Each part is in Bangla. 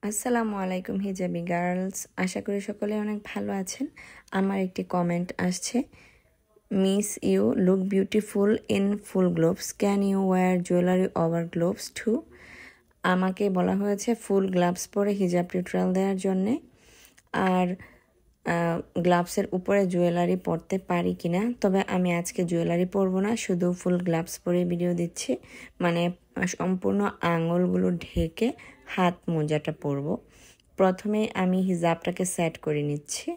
আসসালামু আলাইকুম হিজাবি গার্লস, আশা করি সকলে অনেক ভালো আছেন। আমার একটি কমেন্ট আসছে, miss you look beautiful in full gloves, can you wear jewellery over gloves too. আমাকে বলা হয়েছে ফুল গ্লাভস পরে হিজাব টিউটোরিয়াল দেওয়ার জন্যে, আর গ্লাভসের উপরে জুয়েলারি পরতে পারি কিনা। তবে আমি আজকে জুয়েলারি পরবো না, শুধু ফুল গ্লাভস পরে ভিডিও দিচ্ছি, মানে সম্পূর্ণ আঙুলগুলো ঢেকে হাত মোজাটা পরবো। প্রথমে আমি হিজাবটাকে সেট করে নিচ্ছি,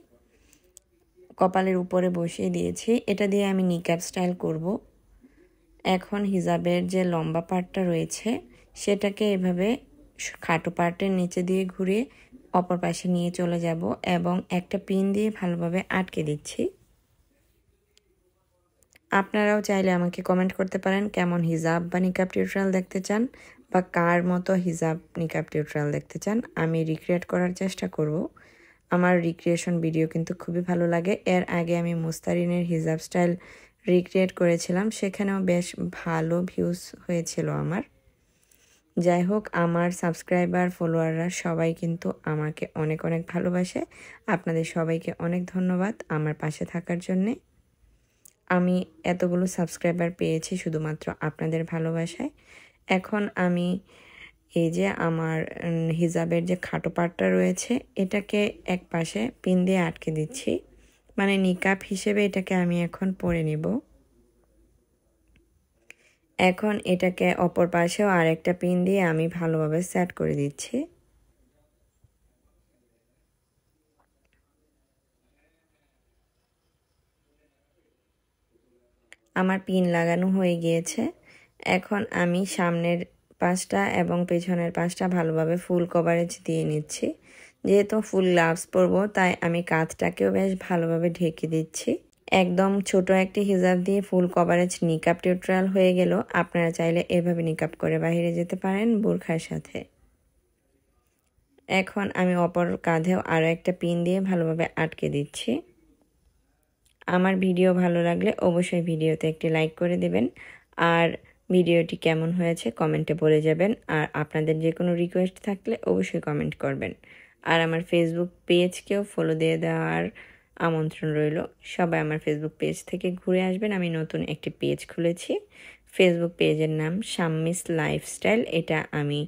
কপালের উপরে বসিয়ে দিয়েছি। এটা দিয়ে আমি নিকাব স্টাইল করব। এখন হিজাবের যে লম্বা পার্টটা রয়েছে সেটাকে এভাবে খাটো পার্টের নিচে দিয়ে ঘুরিয়ে অপর পাশে নিয়ে চলে যাব এবং একটা পিন দিয়ে ভালোভাবে আটকে দিচ্ছি। আপনারাও চাইলে আমাকে কমেন্ট করতে পারেন কেমন হিজাব বা নিকাব টিউটোরিয়াল দেখতে চান, বা কার মতো হিজাব নিকাব টিউটোরিয়াল দেখতে চান। আমি রিক্রিয়েট করার চেষ্টা করব। আমার রিক্রিয়েশন ভিডিও কিন্তু খুবই ভালো লাগে। এর আগে আমি মুস্তারিনের হিজাব স্টাইল রিক্রিয়েট করেছিলাম, সেখানেও বেশ ভালো ভিউজ হয়েছিল আমার। যাই হোক, আমার সাবস্ক্রাইবার ফলোয়াররা সবাই কিন্তু আমাকে অনেক অনেক ভালোবাসে। আপনাদের সবাইকে অনেক ধন্যবাদ আমার পাশে থাকার জন্যে। আমি এতগুলো সাবস্ক্রাইবার পেয়েছি শুধুমাত্র আপনাদের ভালোবাসায়। এখন আমি এই যে আমার হিজাবের যে খাটো পাটটা রয়েছে এটাকে এক পাশে পিন দিয়ে আটকে দিচ্ছি, মানে নিকাব হিসেবে এটাকে আমি এখন পরে নিব। এখন এটাকে অপর পাশেও আরেকটা পিন দিয়ে আমি ভালোভাবে সেট করে দিচ্ছি। আমার পিন লাগানো হয়ে গিয়েছে। এখন আমি সামনের পাশটা এবং পেছনের পাশটা ভালোভাবে ফুল কভারেজ দিয়ে নিচ্ছি। যেহেতু ফুল গ্লাভস পরবো তাই আমি কাঁধটাকেও বেশ ভালোভাবে ঢেকে দিচ্ছি। একদম ছোট একটি হিজাব দিয়ে ফুল কভারেজ নিকাব টিউটোরিয়াল হয়ে গেল। আপনারা চাইলে এভাবে নিকাব করে বাইরে যেতে পারেন বোরখার সাথে। এখন আমি অপর কাঁধেও আরও একটা পিন দিয়ে ভালোভাবে আটকে দিচ্ছি। আমার ভিডিও ভালো লাগলে অবশ্যই ভিডিওতে একটি লাইক করে দেবেন, আর ভিডিওটি কেমন হয়েছে কমেন্টে বলে যাবেন। আর আপনাদের যে কোনো রিকোয়েস্ট থাকলে অবশ্যই কমেন্ট করবেন। আর আমার ফেসবুক পেজকেও ফলো দিয়ে দেওয়ার আমন্ত্রণ রইল। সবাই আমার ফেসবুক পেজ থেকে ঘুরে আসবেন। আমি নতুন একটি পেজ খুলেছি, ফেসবুক পেজের নাম শাম্মিস লাইফস্টাইল, এটা আমি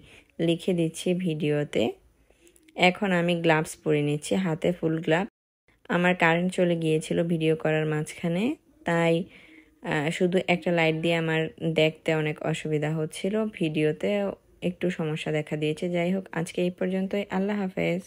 লিখে দিচ্ছি ভিডিওতে। এখন আমি গ্লাভস পরে নিচ্ছি, হাতে ফুল গ্লাভ। আমার কারেন্ট চলে গিয়েছিল ভিডিও করার মাঝখানে, তাই শুধু একটা লাইট দিয়ে আমার দেখতে অনেক অসুবিধা হচ্ছিল, ভিডিওতে একটু সমস্যা দেখা দিয়েছে। যাই হোক, আজকে এই পর্যন্তই। আল্লাহ হাফেজ।